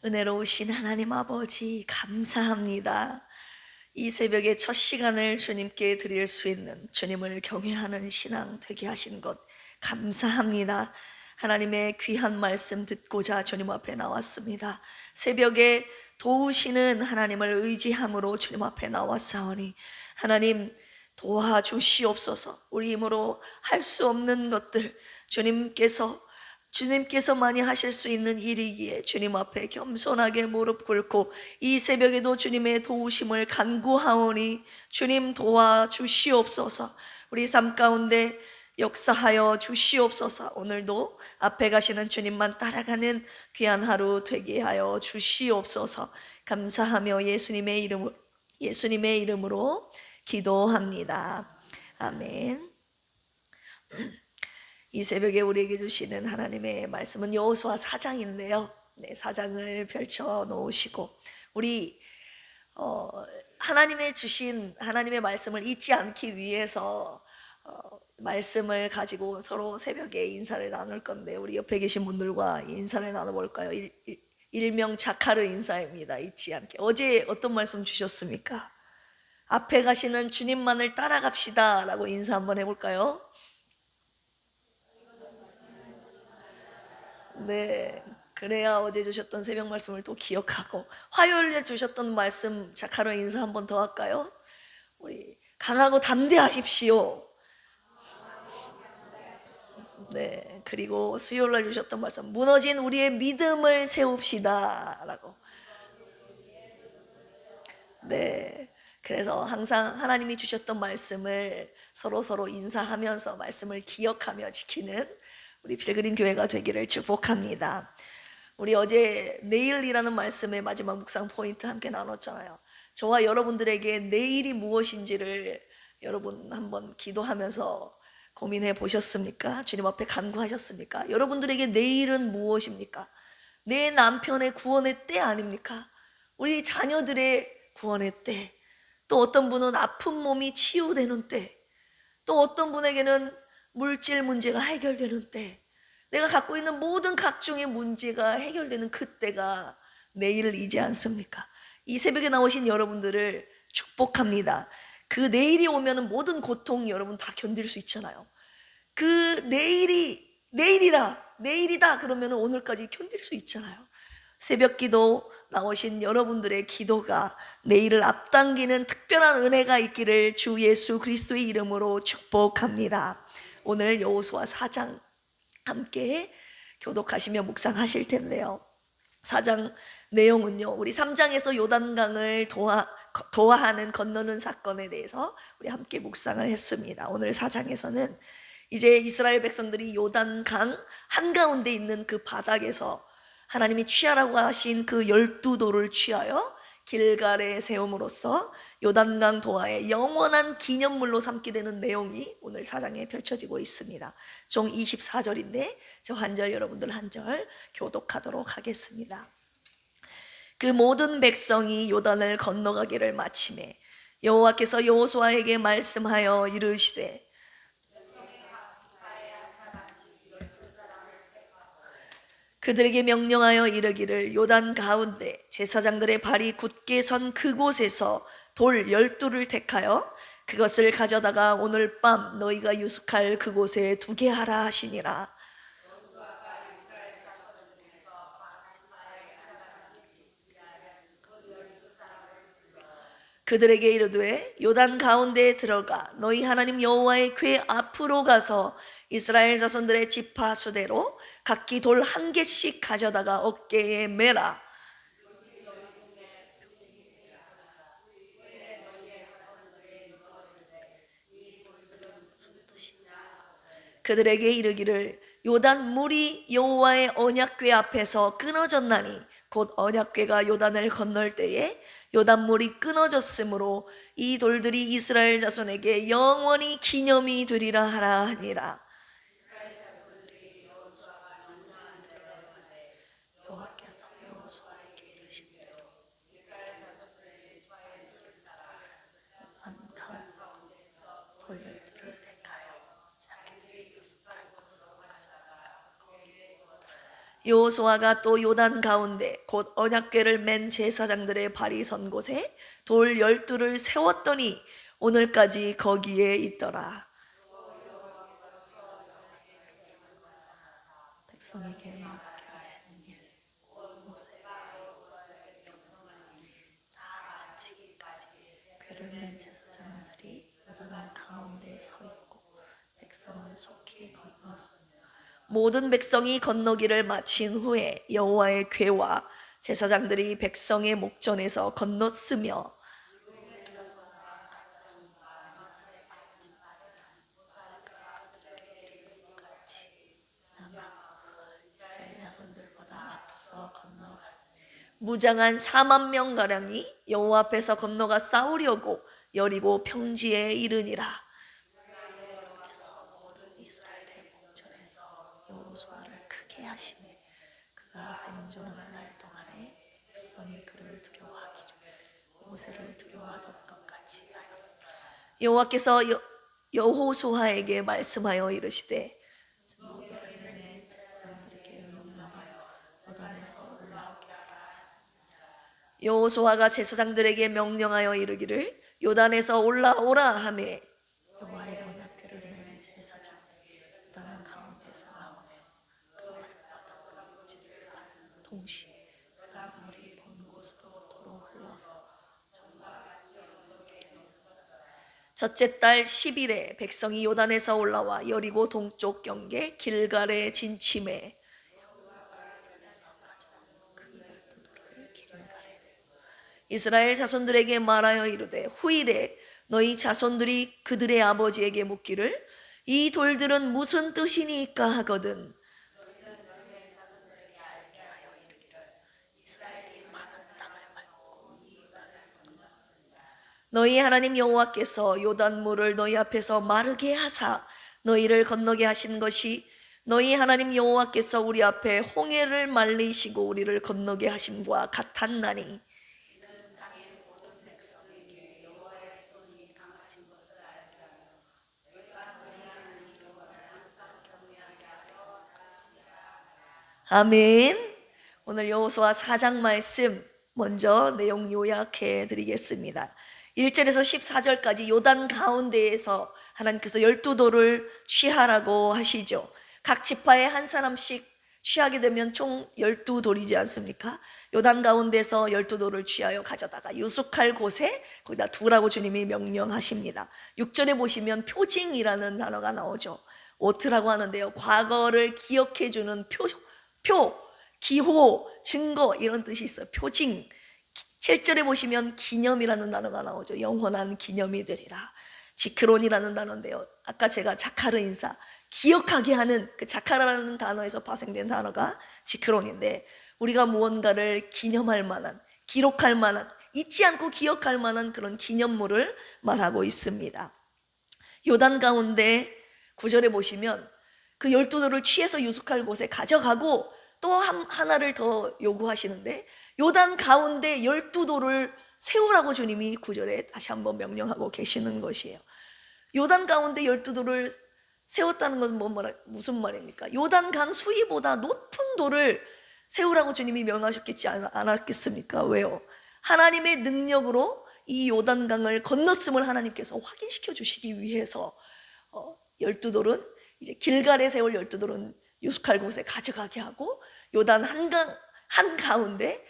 은혜로우신 하나님 아버지 감사합니다. 이 새벽에 첫 시간을 주님께 드릴 수 있는 주님을 경외하는 신앙 되게 하신 것 감사합니다. 하나님의 귀한 말씀 듣고자 주님 앞에 나왔습니다. 새벽에 도우시는 하나님을 의지함으로 주님 앞에 나왔사오니 하나님 도와주시옵소서. 우리 힘으로 할 수 없는 것들 주님께서만이 하실 수 있는 일이기에 주님 앞에 겸손하게 무릎 꿇고 이 새벽에도 주님의 도우심을 간구하오니 주님 도와주시옵소서. 우리 삶 가운데 역사하여 주시옵소서. 오늘도 앞에 가시는 주님만 따라가는 귀한 하루 되게 하여 주시옵소서. 감사하며 예수님의 이름으로 기도합니다. 아멘. 이 새벽에 우리에게 주시는 하나님의 말씀은 여호수아 4장인데요. 네, 4장을 펼쳐 놓으시고 우리 하나님의 주신 하나님의 말씀을 잊지 않기 위해서 말씀을 가지고 서로 새벽에 인사를 나눌 건데 우리 옆에 계신 분들과 인사를 나눠볼까요? 일명 자카르 인사입니다. 잊지 않게. 어제 어떤 말씀 주셨습니까? 앞에 가시는 주님만을 따라갑시다 라고 인사 한번 해볼까요? 네, 그래야 어제 주셨던 새벽 말씀을 또 기억하고 화요일에 주셨던 말씀 자카로 인사 한 번 더 할까요? 우리 강하고 담대하십시오. 네, 그리고 수요일날 주셨던 말씀 무너진 우리의 믿음을 세웁시다 라고. 네, 그래서 항상 하나님이 주셨던 말씀을 서로 인사하면서 말씀을 기억하며 지키는 우리 필그림 교회가 되기를 축복합니다. 우리 어제 내일이라는 말씀의 마지막 묵상 포인트 함께 나눴잖아요. 저와 여러분들에게 내일이 무엇인지를 여러분 한번 기도하면서 고민해 보셨습니까? 주님 앞에 간구하셨습니까? 여러분들에게 내일은 무엇입니까? 내 남편의 구원의 때 아닙니까? 우리 자녀들의 구원의 때, 또 어떤 분은 아픈 몸이 치유되는 때, 또 어떤 분에게는 물질 문제가 해결되는 때, 내가 갖고 있는 모든 각종의 문제가 해결되는 그때가 내일이지 않습니까? 이 새벽에 나오신 여러분들을 축복합니다. 그 내일이 오면 모든 고통 여러분 다 견딜 수 있잖아요. 그 내일이다 그러면 오늘까지 견딜 수 있잖아요. 새벽 기도 나오신 여러분들의 기도가 내일을 앞당기는 특별한 은혜가 있기를 주 예수 그리스도의 이름으로 축복합니다. 오늘 여호수아 4장 함께 교독하시며 묵상하실 텐데요. 4장 내용은요, 우리 3장에서 요단강을 도하하는 건너는 사건에 대해서 우리 함께 묵상을 했습니다. 오늘 4장에서는 이제 이스라엘 백성들이 요단강 한가운데 있는 그 바닥에서 하나님이 취하라고 하신 그 12돌을 취하여 길갈에 세움으로써 요단강 도하의 영원한 기념물로 삼게 되는 내용이 오늘 4장에 펼쳐지고 있습니다. 총 24절인데 저 한 절 여러분들 한 절 교독하도록 하겠습니다. 그 모든 백성이 요단을 건너가기를 마치매 여호와께서 여호수아에게 말씀하여 이르시되 그들에게 명령하여 이르기를 요단 가운데 제사장들의 발이 굳게 선 그곳에서 돌 12를 택하여 그것을 가져다가 오늘 밤 너희가 유숙할 그곳에 두게 하라 하시니라. 그들에게 이르되 요단 가운데에 들어가 너희 하나님 여호와의 궤 앞으로 가서 이스라엘 자손들의 지파 수대로 각기 돌 한 개씩 가져다가 어깨에 매라. 그들에게 이르기를 요단 물이 여호와의 언약궤 앞에서 끊어졌나니 곧 언약궤가 요단을 건널 때에 요단 물이 끊어졌으므로 이 돌들이 이스라엘 자손에게 영원히 기념이 되리라 하라 하니라. 여호와께서 여호수아에게 이르시되 돌들을 택하여 자기들이 유숙할 곳으로 가져다가 여호수아가 또 요단 가운데 곧 언약궤를 맨 제사장들의 발이 선 곳에 돌 12를 세웠더니 오늘까지 거기에 있더라. 백성에게 맡게 하신 일 다 마치기까지 궤를 맨 제사장들이 요단 가운데 서 있고 백성은 속히 건넜으며 모든 백성이 건너기를 마친 후에 여호와의 궤와 제사장들이 백성의 목전에서 건넜으며 이스라엘 자손들보다 앞서 건너갔으니 무장한 4만 명 가량이 여호와 앞에서 건너가 싸우려고 여리고 평지에 이르니라. 그래서 모든 이스라엘의 목전에서 여호수아를 크게 하시매 그가 생존하는 날 동안에 백성이 그를 두려워하기를 모세를 두려워하던 것 같이 하였더라. 여호와께서 여호수아에게 말씀하여 이르시되 무게를 맨 제사장들에게 명령하여 요단에서 올라오게 하라 하시니 여호수아가 제사장들에게 명령하여 이르기를 요단에서 올라오라 하매 여호와의 언약궤를 맨 제사장들이 요단 가운데서 나오며 그 발바닥으로 육지를 받는 동시에 요단물이 본 곳으로 도로 흘러서 첫째 달 10일에 백성이 요단에서 올라와 여리고 동쪽 경계 길갈에 진침해 이스라엘 자손들에게 말하여 이르되 후일에 너희 자손들이 그들의 아버지에게 묻기를 이 돌들은 무슨 뜻이니까 하거든 이스라엘이 많은 땅을 밟고 요단을 건넜으니 너희 하나님 여호와께서 요단물을 너희 앞에서 마르게 하사 너희를 건너게 하신 것이 너희 하나님 여호와께서 우리 앞에 홍해를 말리시고 우리를 건너게 하심과 같았나니 아멘. 오늘 여호수아 4장 말씀 먼저 내용 요약해 드리겠습니다. 1절에서 14절까지 요단 가운데에서 하나님께서 12돌을 취하라고 하시죠. 각 지파에 한 사람씩 취하게 되면 총 12돌이지 않습니까? 요단 가운데서 12돌을 취하여 가져다가 유숙할 곳에 거기다 두라고 주님이 명령하십니다. 6절에 보시면 표징이라는 단어가 나오죠. 오트라고 하는데요. 과거를 기억해 주는 기호, 증거 이런 뜻이 있어요. 표징. 7절에 보시면 기념이라는 단어가 나오죠. 영원한 기념이 되리라. 지크론이라는 단어인데요. 아까 제가 자카르 인사, 기억하게 하는 그 자카르라는 단어에서 파생된 단어가 지크론인데 우리가 무언가를 기념할 만한, 기록할 만한, 잊지 않고 기억할 만한 그런 기념물을 말하고 있습니다. 요단 가운데 9절에 보시면 그 12돌을 취해서 유숙할 곳에 가져가고 또 하나를 더 요구하시는데 요단 가운데 12돌을 세우라고 주님이 9절에 다시 한번 명령하고 계시는 것이에요. 요단 가운데 12돌을 세웠다는 건 무슨 말입니까? 요단강 수위보다 높은 돌을 세우라고 주님이 명하셨겠지 않았겠습니까? 왜요? 하나님의 능력으로 이 요단강을 건넜음을 하나님께서 확인시켜 주시기 위해서 12돌은 이제 길갈에 세울 12돌은 유숙할 곳에 가져가게 하고 요단 한가운데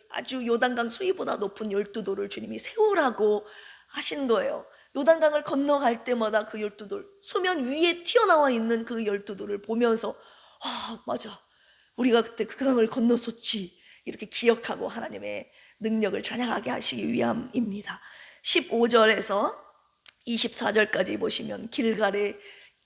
아주 요단강 수위보다 높은 12돌을 주님이 세우라고 하신 거예요. 요단강을 건너갈 때마다 그 12돌 수면 위에 튀어나와 있는 그 12돌을 보면서 맞아 우리가 그때 그 강을 건넜었지 이렇게 기억하고 하나님의 능력을 찬양하게 하시기 위함입니다. 15절에서 24절까지 보시면 길갈에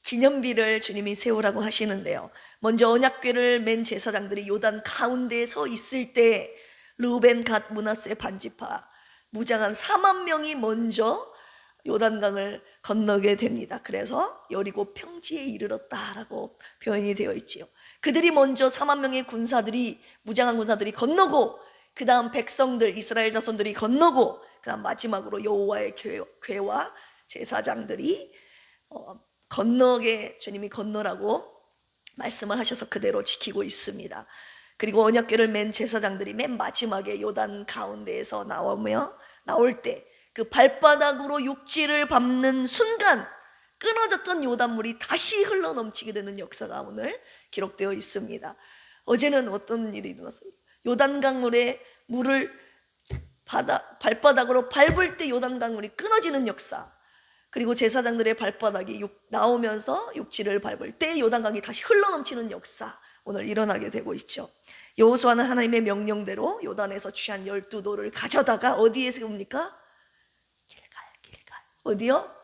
기념비를 주님이 세우라고 하시는데요. 먼저 언약궤를 맨 제사장들이 요단 가운데에 서 있을 때 르우벤 갓 므낫세 반지파 무장한 4만 명이 먼저 요단강을 건너게 됩니다. 그래서 여리고 평지에 이르렀다라고 표현이 되어 있지요. 그들이 먼저 4만 명의 군사들이 무장한 군사들이 건너고 그 다음 백성들 이스라엘 자손들이 건너고 그 다음 마지막으로 여호와의 궤와 제사장들이 건너게 주님이 건너라고 말씀을 하셔서 그대로 지키고 있습니다. 그리고 언약궤를 맨 제사장들이 맨 마지막에 요단 가운데에서 나올 때 그 발바닥으로 육지를 밟는 순간 끊어졌던 요단물이 다시 흘러넘치게 되는 역사가 오늘 기록되어 있습니다. 어제는 어떤 일이 일어났어요? 요단강물에 물을 발바닥으로 밟을 때 요단강물이 끊어지는 역사, 그리고 제사장들의 발바닥이 나오면서 육지를 밟을 때 요단강이 다시 흘러넘치는 역사, 오늘 일어나게 되고 있죠. 여호수아는 하나님의 명령대로 요단에서 취한 12돌을 가져다가 어디에 세웁니까? 길갈. 어디요?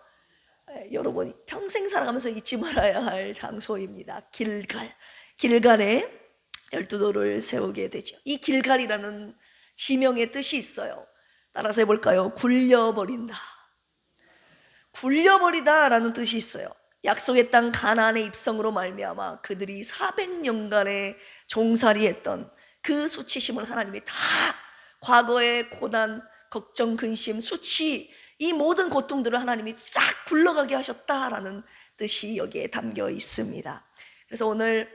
여러분 평생 살아가면서 잊지 말아야 할 장소입니다. 길갈에 12돌을 세우게 되죠. 이 길갈이라는 지명의 뜻이 있어요. 따라서 해볼까요? 굴려버리다라는 뜻이 있어요. 약속의 땅 가나안의 입성으로 말미암아 그들이 400년간의 종살이했던 그 수치심을 하나님이 다, 과거의 고난, 걱정, 근심, 수치, 이 모든 고통들을 하나님이 싹 굴러가게 하셨다라는 뜻이 여기에 담겨 있습니다. 그래서 오늘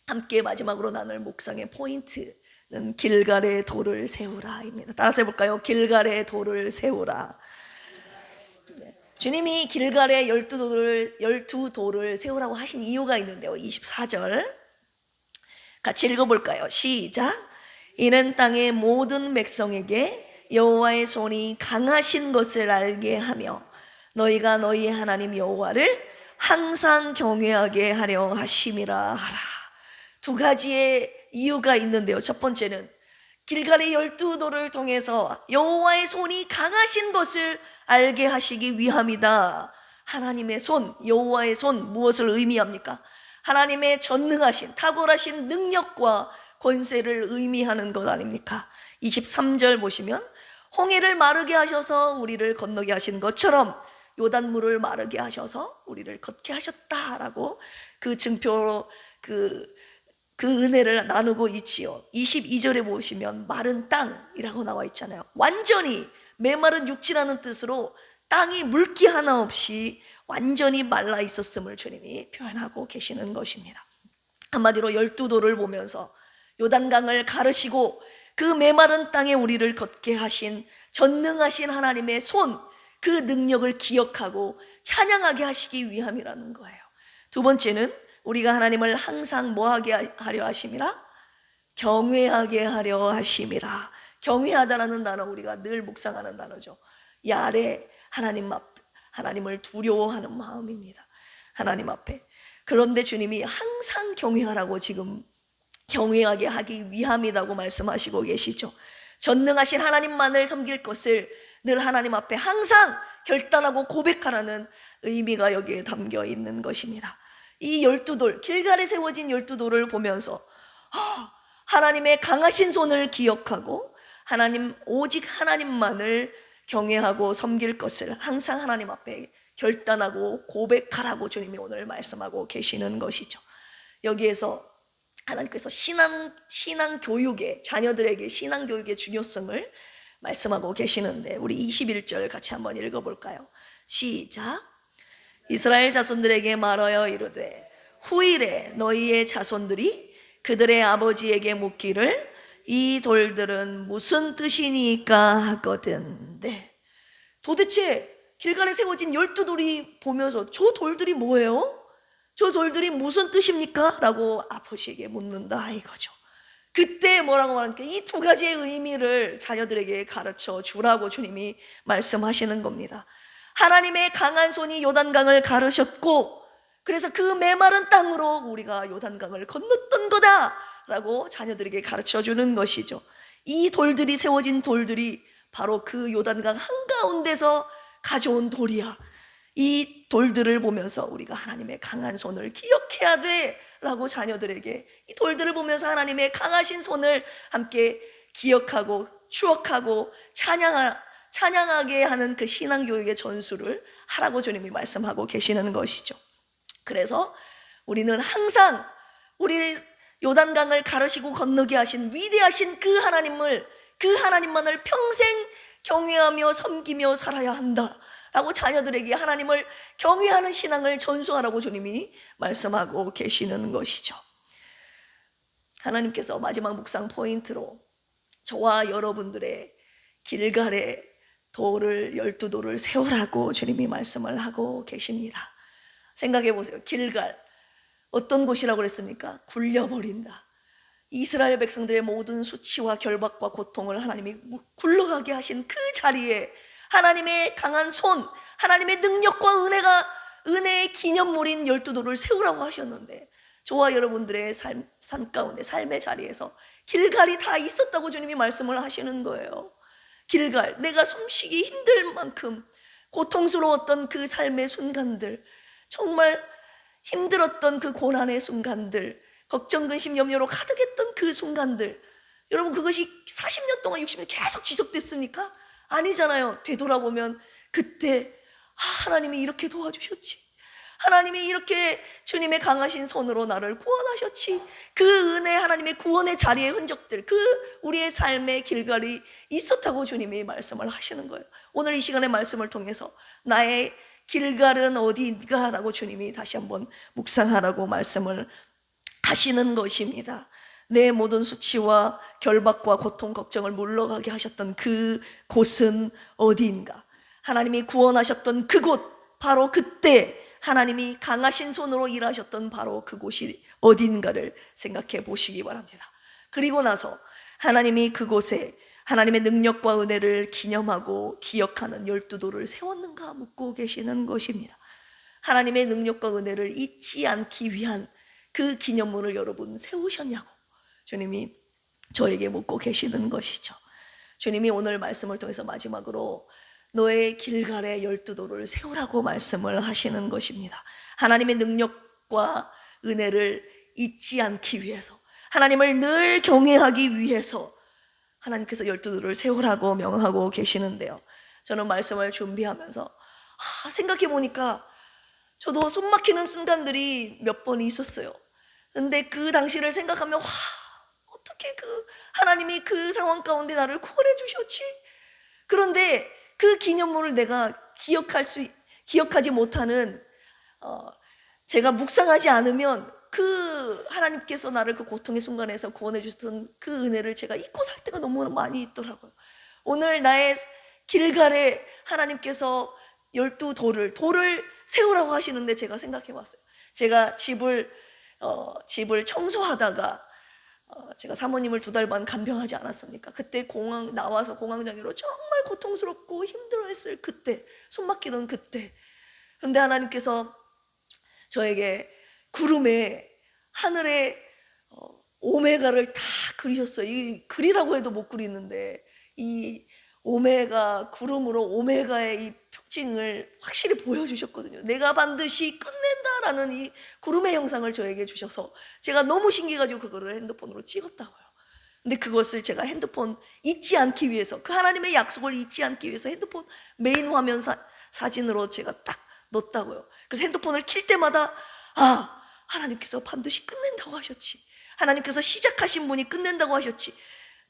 함께 마지막으로 나눌 묵상의 포인트는 길갈의 돌을 세우라입니다. 따라서 해볼까요? 길갈의 돌을 세우라. 주님이 길갈에 12돌을 세우라고 하신 이유가 있는데요. 24절 같이 읽어볼까요? 시작. 이는 땅의 모든 백성에게 여호와의 손이 강하신 것을 알게 하며 너희가 너희 하나님 여호와를 항상 경외하게 하려 하심이라 하라. 두 가지의 이유가 있는데요. 첫 번째는 길갈의 12돌을 통해서 여호와의 손이 강하신 것을 알게 하시기 위함이다. 하나님의 손, 여호와의 손, 무엇을 의미합니까? 하나님의 전능하신, 탁월하신 능력과 권세를 의미하는 것 아닙니까? 23절 보시면 홍해를 마르게 하셔서 우리를 건너게 하신 것처럼 요단물을 마르게 하셔서 우리를 걷게 하셨다라고 그 증표로 그 은혜를 나누고 있지요. 22절에 보시면 마른 땅이라고 나와 있잖아요. 완전히 메마른 육지라는 뜻으로 땅이 물기 하나 없이 완전히 말라 있었음을 주님이 표현하고 계시는 것입니다. 한마디로 12돌을 보면서 요단강을 가르시고 그 메마른 땅에 우리를 걷게 하신 전능하신 하나님의 손, 그 능력을 기억하고 찬양하게 하시기 위함이라는 거예요. 두 번째는 우리가 하나님을 항상 뭐하게 하려 하심이라? 경외하게 하려 하심이라. 경외하다라는 단어 우리가 늘 묵상하는 단어죠. 야레, 하나님을 두려워하는 마음입니다. 하나님 앞에. 그런데 주님이 항상 경외하라고 지금 경외하게 하기 위함이라고 말씀하시고 계시죠. 전능하신 하나님만을 섬길 것을 늘 하나님 앞에 항상 결단하고 고백하라는 의미가 여기에 담겨 있는 것입니다. 이 12돌, 길갈에 세워진 12돌을 보면서 하나님의 강하신 손을 기억하고 오직 하나님만을 경외하고 섬길 것을 항상 하나님 앞에 결단하고 고백하라고 주님이 오늘 말씀하고 계시는 것이죠. 여기에서 하나님께서 신앙교육의, 자녀들에게 신앙교육의 중요성을 말씀하고 계시는데 우리 21절 같이 한번 읽어볼까요? 시작. 이스라엘 자손들에게 말하여 이르되 후일에 너희의 자손들이 그들의 아버지에게 묻기를 이 돌들은 무슨 뜻이니까 하거든. 네. 도대체 길갈에 세워진 12돌이 보면서 저 돌들이 뭐예요? 저 돌들이 무슨 뜻입니까? 라고 아버지에게 묻는다 이거죠. 그때 뭐라고 말하니까 이 두 가지의 의미를 자녀들에게 가르쳐 주라고 주님이 말씀하시는 겁니다. 하나님의 강한 손이 요단강을 가르셨고 그래서 그 메마른 땅으로 우리가 요단강을 건넜던 거다라고 자녀들에게 가르쳐 주는 것이죠. 이 돌들이 세워진 돌들이 바로 그 요단강 한가운데서 가져온 돌이야. 이 돌들을 보면서 우리가 하나님의 강한 손을 기억해야 돼 라고 자녀들에게 이 돌들을 보면서 하나님의 강하신 손을 함께 기억하고 추억하고 찬양하게 하는 그 신앙교육의 전수를 하라고 주님이 말씀하고 계시는 것이죠. 그래서 우리는 항상 우리 요단강을 가르시고 건너게 하신 위대하신 그 하나님만을 평생 경외하며 섬기며 살아야 한다 라고 자녀들에게 하나님을 경외하는 신앙을 전수하라고 주님이 말씀하고 계시는 것이죠. 하나님께서 마지막 묵상 포인트로 저와 여러분들의 길갈에 돌을 12돌을 세우라고 주님이 말씀을 하고 계십니다. 생각해 보세요. 길갈 어떤 곳이라고 그랬습니까? 굴려버린다. 이스라엘 백성들의 모든 수치와 결박과 고통을 하나님이 굴러가게 하신 그 자리에 하나님의 강한 손, 하나님의 능력과 은혜의 기념물인 12돌을 세우라고 하셨는데 저와 여러분들의 삶 가운데 삶의 자리에서 길갈이 다 있었다고 주님이 말씀을 하시는 거예요. 길갈, 내가 숨쉬기 힘들 만큼 고통스러웠던 그 삶의 순간들, 정말 힘들었던 그 고난의 순간들, 걱정, 근심, 염려로 가득했던 그 순간들, 여러분 그것이 40년 동안 60년 계속 지속됐습니까? 아니잖아요. 되돌아보면 그때 하나님이 이렇게 도와주셨지, 하나님이 이렇게 주님의 강하신 손으로 나를 구원하셨지, 그 은혜, 하나님의 구원의 자리의 흔적들, 그 우리의 삶의 길갈이 있었다고 주님이 말씀을 하시는 거예요. 오늘 이 시간의 말씀을 통해서 나의 길갈은 어디인가 라고 주님이 다시 한번 묵상하라고 말씀을 하시는 것입니다. 내 모든 수치와 결박과 고통, 걱정을 물러가게 하셨던 그 곳은 어디인가? 하나님이 구원하셨던 그곳, 바로 그때 하나님이 강하신 손으로 일하셨던 바로 그곳이 어딘가를 생각해 보시기 바랍니다. 그리고 나서 하나님이 그곳에 하나님의 능력과 은혜를 기념하고 기억하는 12돌을 세웠는가 묻고 계시는 것입니다. 하나님의 능력과 은혜를 잊지 않기 위한 그 기념물을 여러분 세우셨냐고 주님이 저에게 묻고 계시는 것이죠. 주님이 오늘 말씀을 통해서 마지막으로 너의 길갈에 12돌을 세우라고 말씀을 하시는 것입니다. 하나님의 능력과 은혜를 잊지 않기 위해서, 하나님을 늘 경외하기 위해서 하나님께서 12돌을 세우라고 명하고 계시는데요. 저는 말씀을 준비하면서 생각해 보니까 저도 숨 막히는 순간들이 몇 번 있었어요. 근데 그 당시를 생각하면 어떻게 하나님이 그 상황 가운데 나를 구원해 주셨지? 그런데 그 기념물을 내가 기억하지 못하는, 제가 묵상하지 않으면 그 하나님께서 나를 그 고통의 순간에서 구원해 주셨던 그 은혜를 제가 잊고 살 때가 너무 많이 있더라고요. 오늘 나의 길갈에 하나님께서 12돌을 세우라고 하시는데 제가 생각해 봤어요. 제가 집을 청소하다가 제가 사모님을 2달 반 간병하지 않았습니까? 그때 나와서 공황장애로 정말 고통스럽고 힘들어했을 그때, 숨막히던 그때, 그런데 하나님께서 저에게 구름에, 하늘에 오메가를 다 그리셨어요. 이 그리라고 해도 못 그리는데 이 오메가, 구름으로 오메가의 이 표징을 확실히 보여주셨거든요. 내가 반드시 끝낸다라는 이 구름의 형상을 저에게 주셔서 제가 너무 신기해가지고 그거를 핸드폰으로 찍었다고요. 근데 그것을 제가 핸드폰 잊지 않기 위해서, 그 하나님의 약속을 잊지 않기 위해서 핸드폰 메인 화면 사진으로 제가 딱 넣었다고요. 그래서 핸드폰을 킬 때마다 하나님께서 반드시 끝낸다고 하셨지, 하나님께서 시작하신 분이 끝낸다고 하셨지,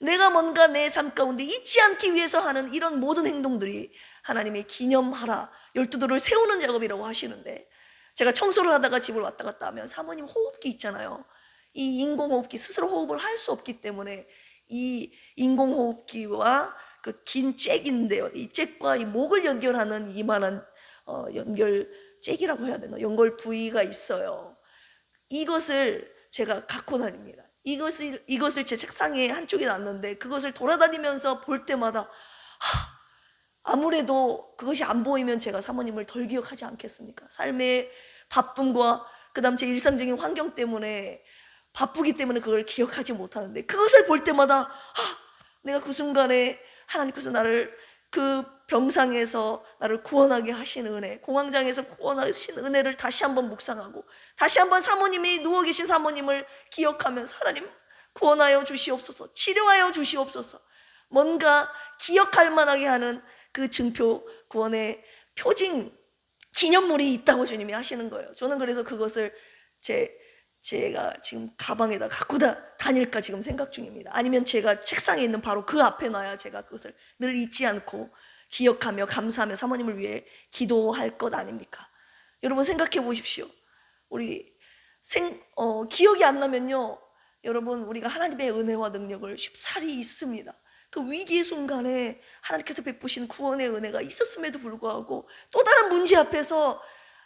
내가 뭔가 내 삶 가운데 잊지 않기 위해서 하는 이런 모든 행동들이 하나님이 기념하라, 12돌을 세우는 작업이라고 하시는데, 제가 청소를 하다가 집을 왔다 갔다 하면 사모님 호흡기 있잖아요. 이 인공호흡기, 스스로 호흡을 할 수 없기 때문에 이 인공호흡기와 그 긴 잭인데요, 이 잭과 이 목을 연결하는 이만한 연결 잭이라고 해야 되나, 연결 부위가 있어요. 이것을 제가 갖고 다닙니다. 이것을 제 책상에 한쪽에 놨는데 그것을 돌아다니면서 볼 때마다 아무래도 그것이 안 보이면 제가 사모님을 덜 기억하지 않겠습니까? 삶의 바쁨과 그다음 제 일상적인 환경 때문에 바쁘기 때문에 그걸 기억하지 못하는데, 그것을 볼 때마다 내가 그 순간에 하나님께서 나를 그 병상에서 나를 구원하게 하시는 은혜, 공황장애에서 구원하신 은혜를 다시 한번 묵상하고, 다시 한번 사모님이 누워 계신 사모님을 기억하면서 하나님 구원하여 주시옵소서, 치료하여 주시옵소서, 뭔가 기억할 만하게 하는 그 증표, 구원의 표징, 기념물이 있다고 주님이 하시는 거예요. 저는 그래서 그것을 제가 지금 가방에다 갖고 다닐까 지금 생각 중입니다. 아니면 제가 책상에 있는 바로 그 앞에 놔야 제가 그것을 늘 잊지 않고 기억하며 감사하며 사모님을 위해 기도할 것 아닙니까? 여러분 생각해 보십시오. 우리 기억이 안 나면요, 여러분 우리가 하나님의 은혜와 능력을 쉽사리 잊습니다. 그 위기의 순간에 하나님께서 베푸신 구원의 은혜가 있었음에도 불구하고 또 다른 문제 앞에서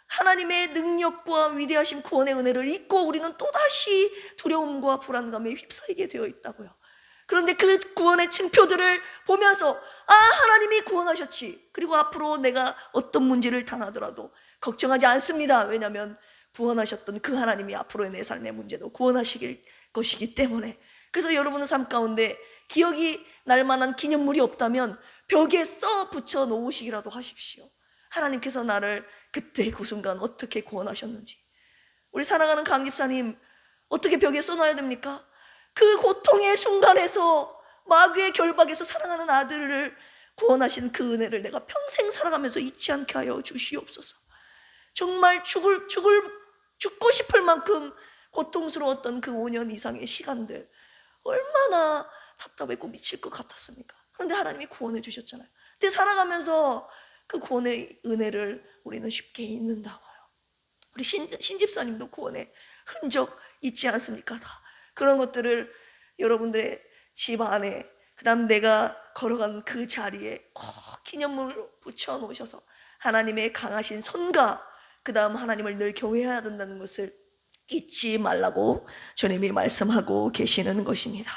하나님의 능력과 위대하신 구원의 은혜를 잊고 우리는 또다시 두려움과 불안감에 휩싸이게 되어 있다고요. 그런데 그 구원의 징표들을 보면서 하나님이 구원하셨지, 그리고 앞으로 내가 어떤 문제를 당하더라도 걱정하지 않습니다. 왜냐하면 구원하셨던 그 하나님이 앞으로의 내 삶의 문제도 구원하시길 것이기 때문에. 그래서 여러분의 삶 가운데 기억이 날 만한 기념물이 없다면 벽에 써 붙여 놓으시기라도 하십시오. 하나님께서 나를 그때 그 순간 어떻게 구원하셨는지. 우리 사랑하는 강 집사님, 어떻게 벽에 써놔야 됩니까? 그 고통의 순간에서 마귀의 결박에서 사랑하는 아들을 구원하신 그 은혜를 내가 평생 살아가면서 잊지 않게 하여 주시옵소서. 정말 죽고 싶을 만큼 고통스러웠던 그 5년 이상의 시간들, 얼마나 답답했고 미칠 것 같았습니까? 그런데 하나님이 구원해 주셨잖아요. 근데 살아가면서 그 구원의 은혜를 우리는 쉽게 잊는다고요. 우리 신집사님도 구원의 흔적 있지 않습니까? 다 그런 것들을 여러분들의 집 안에, 그 다음 내가 걸어간 그 자리에 꼭 기념물로 붙여 놓으셔서 하나님의 강하신 선가, 그 다음 하나님을 늘 경외해야 된다는 것을 잊지 말라고 주님이 말씀하고 계시는 것입니다.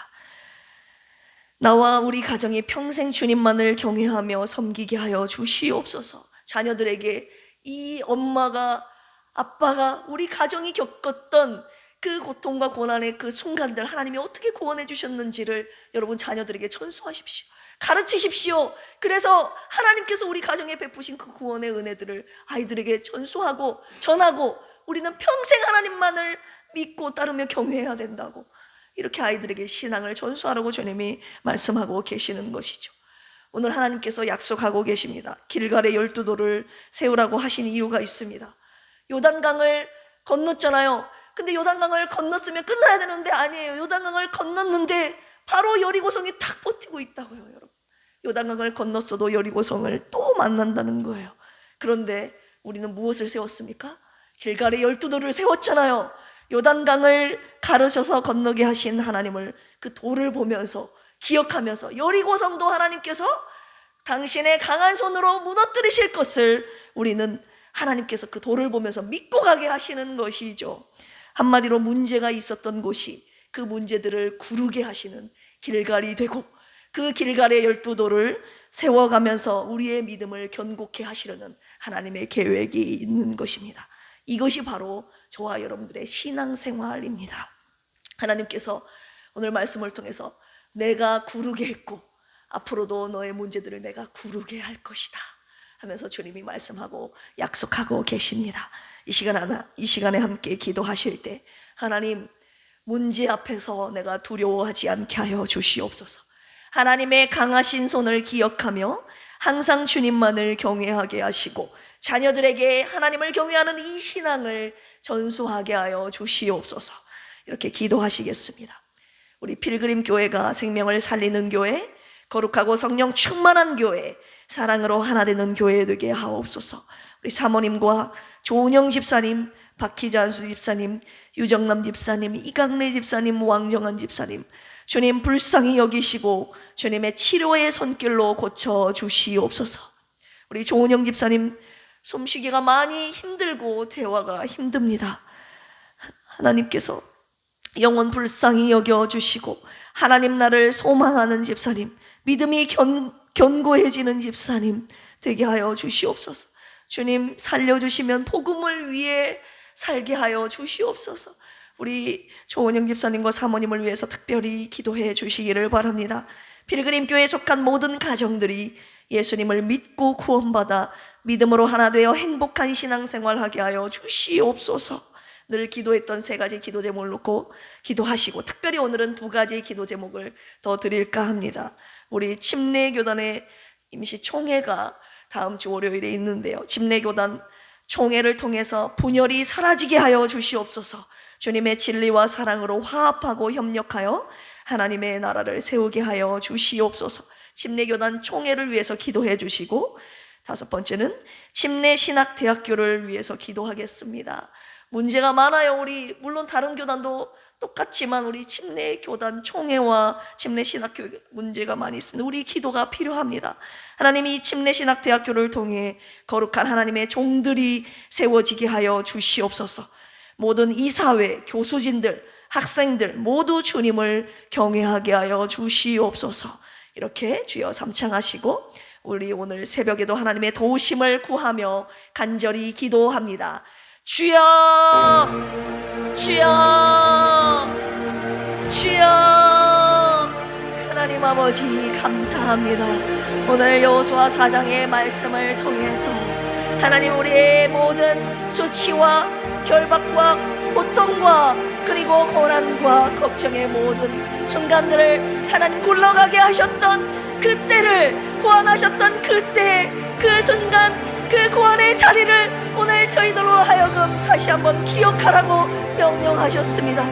나와 우리 가정이 평생 주님만을 경외하며 섬기게 하여 주시옵소서. 자녀들에게 이 엄마가, 아빠가, 우리 가정이 겪었던 그 고통과 고난의 그 순간들, 하나님이 어떻게 구원해 주셨는지를 여러분 자녀들에게 전수하십시오. 가르치십시오. 그래서 하나님께서 우리 가정에 베푸신 그 구원의 은혜들을 아이들에게 전수하고 전하고, 우리는 평생 하나님만을 믿고 따르며 경외해야 된다고, 이렇게 아이들에게 신앙을 전수하라고 주님이 말씀하고 계시는 것이죠. 오늘 하나님께서 약속하고 계십니다. 길갈의 12돌을 세우라고 하신 이유가 있습니다. 요단강을 건넜잖아요. 근데 요단강을 건넜으면 끝나야 되는데 아니에요. 요단강을 건넜는데 바로 여리고성이 탁 버티고 있다고요. 여러분, 요단강을 건넜어도 여리고성을 또 만난다는 거예요. 그런데 우리는 무엇을 세웠습니까? 길갈의 12돌을 세웠잖아요. 요단강을 가르셔서 건너게 하신 하나님을, 그 돌을 보면서 기억하면서, 여리고성도 하나님께서 당신의 강한 손으로 무너뜨리실 것을 우리는 하나님께서 그 돌을 보면서 믿고 가게 하시는 것이죠. 한마디로 문제가 있었던 곳이 그 문제들을 구르게 하시는 길갈이 되고, 그 길갈의 12돌을 세워가면서 우리의 믿음을 견고케 하시려는 하나님의 계획이 있는 것입니다. 이것이 바로 저와 여러분들의 신앙생활입니다. 하나님께서 오늘 말씀을 통해서 내가 구르게 했고 앞으로도 너의 문제들을 내가 구르게 할 것이다 하면서 주님이 말씀하고 약속하고 계십니다. 이 시간에 함께 기도하실 때, 하나님, 문제 앞에서 내가 두려워하지 않게 하여 주시옵소서. 하나님의 강하신 손을 기억하며 항상 주님만을 경외하게 하시고 자녀들에게 하나님을 경외하는 이 신앙을 전수하게 하여 주시옵소서. 이렇게 기도하시겠습니다. 우리 필그림 교회가 생명을 살리는 교회, 거룩하고 성령 충만한 교회, 사랑으로 하나 되는 교회 되게 하옵소서. 우리 사모님과 조은영 집사님, 박희자 집사님, 유정남 집사님, 이강래 집사님, 왕정한 집사님, 주님 불쌍히 여기시고 주님의 치료의 손길로 고쳐 주시옵소서. 우리 조은영 집사님, 숨쉬기가 많이 힘들고 대화가 힘듭니다. 하나님께서 영원 불쌍히 여겨주시고 하나님 나를 소망하는 집사님, 믿음이 견고해지는 집사님 되게 하여 주시옵소서. 주님 살려주시면 복음을 위해 살게 하여 주시옵소서. 우리 조은영 집사님과 사모님을 위해서 특별히 기도해 주시기를 바랍니다. 필그림교회에 속한 모든 가정들이 예수님을 믿고 구원받아 믿음으로 하나 되어 행복한 신앙생활하게 하여 주시옵소서. 늘 기도했던 3가지 기도 제목을 놓고 기도하시고, 특별히 오늘은 2가지 기도 제목을 더 드릴까 합니다. 우리 침례교단의 임시 총회가 다음 주 월요일에 있는데요, 침례교단 총회를 통해서 분열이 사라지게 하여 주시옵소서. 주님의 진리와 사랑으로 화합하고 협력하여 하나님의 나라를 세우게 하여 주시옵소서. 침례교단 총회를 위해서 기도해 주시고, 5번째는 침례신학대학교를 위해서 기도하겠습니다. 문제가 많아요. 우리 물론 다른 교단도 똑같지만 우리 침례교단 총회와 침례신학교 문제가 많이 있습니다. 우리 기도가 필요합니다. 하나님이 침례신학대학교를 통해 거룩한 하나님의 종들이 세워지게 하여 주시옵소서. 모든 이사회, 교수진들, 학생들 모두 주님을 경외하게 하여 주시옵소서. 이렇게 주여 삼창하시고 우리 오늘 새벽에도 하나님의 도우심을 구하며 간절히 기도합니다. 주여, 주여, 주여. 하나님 아버지 감사합니다. 오늘 여호수아 4장의 말씀을 통해서 하나님 우리의 모든 수치와 결박과 고통과 그리고 고난과 걱정의 모든 순간들을 하나님 굴러가게 하셨던 그때를, 구원하셨던 그때, 그 순간, 그 구원의 자리를 오늘 저희들로 하여금 다시 한번 기억하라고 명령하셨습니다.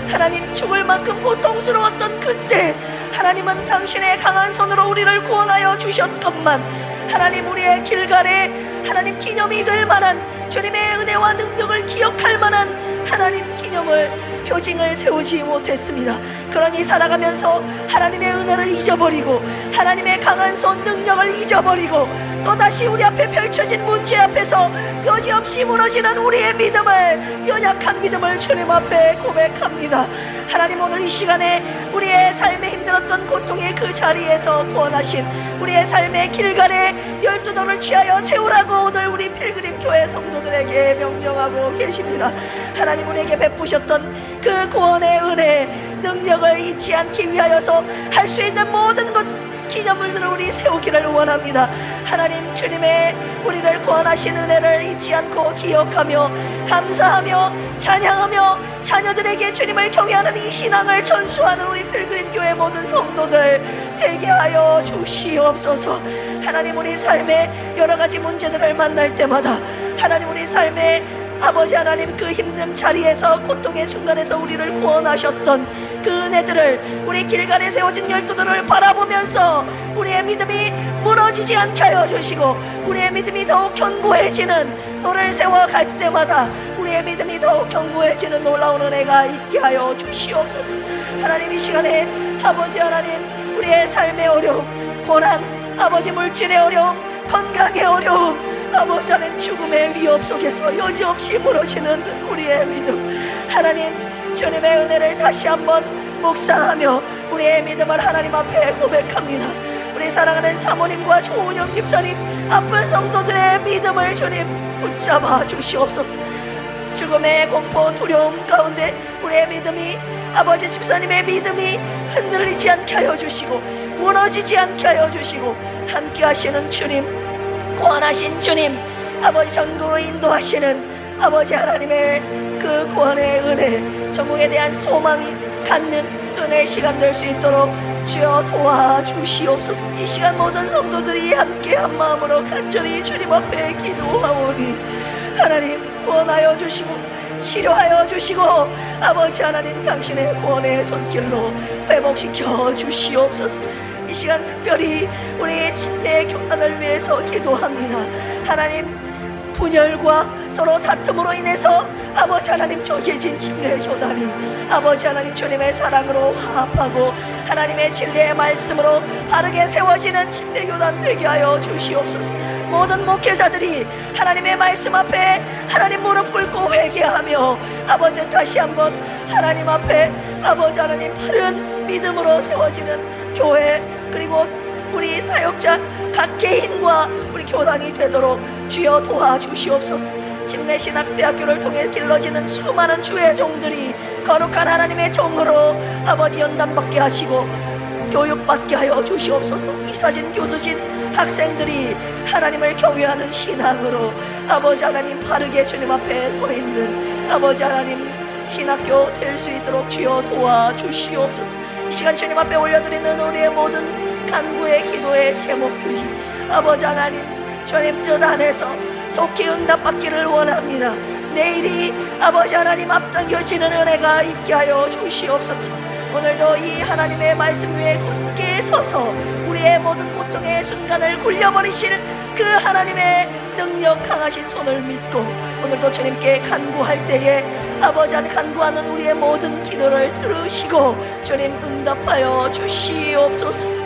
하나님, 죽을 만큼 고통스러웠던 그때 하나님은 당신의 강한 손으로 우리를 구원하여 주셨건만 하나님 우리의 길갈에 하나님 기념이 될 만한 주님의 은혜와 능력을 기억할 만한 하나님 기념을, 표징을 세우지 못했습니다. 그러니 살아가면서 하나님의 은혜를 잊어버리고 하나님의 강한 손 능력을 잊어버리고 또다시 우리 앞에 펼쳐진 문제 앞에서 여지없이 무너지는 우리의 믿음을, 연약한 믿음을 주님 앞에 고백합니다. 하나님, 오늘 이 시간에 우리의 삶에 힘들었던 고통의 그 자리에서 구원하신 우리의 삶의 길갈에 12돌을 취하여 세우라고 오늘 우리 필그림 교회 성도들에게 명령하고 계십니다. 하나님, 우리에게 베푸셨던 그 구원의 은혜, 능력을 잊지 않기 위하여서 할 수 있는 모든 것 기념물들을 우리 세우기를 원합니다. 하나님, 주님의 우리를 구원하신 은혜를 잊지 않고 기억하며 감사하며 찬양하며 자녀들에게 주님을 경외하는 이 신앙을 전수하는 우리 필그림 교회 모든 성도들 되게 하여 주시옵소서. 하나님, 우리 삶의 여러 가지 문제들을 만날 때마다 하나님, 우리 삶의 아버지 하나님, 그 힘든 자리에서, 고통의 순간에서 우리를 구원하셨던 그 은혜들을 우리 길간에 세워진 12돌을 바라보면서 우리의 믿음이 무너지지 않게 하여 주시고 우리의 믿음이 더욱 견고해지는, 돌을 세워갈 때마다 우리의 믿음이 더욱 견고해지는 놀라운 은혜가 있게 하여 주시옵소서. 하나님, 이 시간에 아버지 하나님, 우리의 삶의 어려움, 고난, 아버지 물질의 어려움, 건강의 어려움, 아버지 하나님, 죽음의 위협 속에서 여지없이 무너지는 우리의 믿음, 하나님 주님의 은혜를 다시 한번 묵상하며 우리의 믿음을 하나님 앞에 고백합니다. 우리 사랑하는 사모님과 조은영 집사님, 아픈 성도들의 믿음을 주님 붙잡아 주시옵소서. 죽음의 공포, 두려움 가운데 우리의 믿음이, 아버지 집사님의 믿음이 흔들리지 않게 하여 주시고 무너지지 않게 하여 주시고, 함께 하시는 주님, 구원하신 주님, 아버지 전국으로 인도하시는 아버지 하나님의 그 구원의 은혜, 전국에 대한 소망이 갖는 은혜의 시간 될 수 있도록 주여 도와주시옵소서. 이 시간 모든 성도들이 함께 한 마음으로 간절히 주님 앞에 기도하오니 하나님, 구원하여 주시고 치료하여 주시고 아버지 하나님, 당신의 구원의 손길로 회복시켜 주시옵소서. 이 시간 특별히 우리 침례 교단을 위해서 기도합니다. 하나님, 분열과 서로 다툼으로 인해서 아버지 하나님, 쪼개진 침례 교단이 아버지 하나님 주님의 사랑으로 화합하고 하나님의 진리의 말씀으로 바르게 세워지는 침례 교단 되게 하여 주시옵소서. 모든 목회자들이 하나님의 말씀 앞에 하나님 무릎 꿇고 회개하며 아버지 다시 한번 하나님 앞에 아버지 하나님 바른 믿음으로 세워지는 교회, 그리고 우리 사역자 각 개인과 우리 교단이 되도록 주여 도와주시옵소서. 침례신학대학교를 통해 길러지는 수많은 주의 종들이 거룩한 하나님의 종으로 아버지 연단받게 하시고 교육받게 하여 주시옵소서. 이사진, 교수진, 학생들이 하나님을 경외하는 신앙으로 아버지 하나님 바르게 주님 앞에 서 있는 아버지 하나님 신학교 될 수 있도록 주여 도와주시옵소서. 이 시간 주님 앞에 올려드리는 우리의 모든 간구의 기도의 제목들이 아버지 하나님 주님 뜻 안에서 속히 응답받기를 원합니다. 내일이 아버지 하나님 앞당겨지는 은혜가 있게 하여 주시옵소서. 오늘도 이 하나님의 말씀 위에 굳게 서서 우리의 모든 고통의 순간을 굴려버리실 그 하나님의 능력 강하신 손을 믿고 오늘도 주님께 간구할 때에 아버지 안에 간구하는 우리의 모든 기도를 들으시고 주님 응답하여 주시옵소서.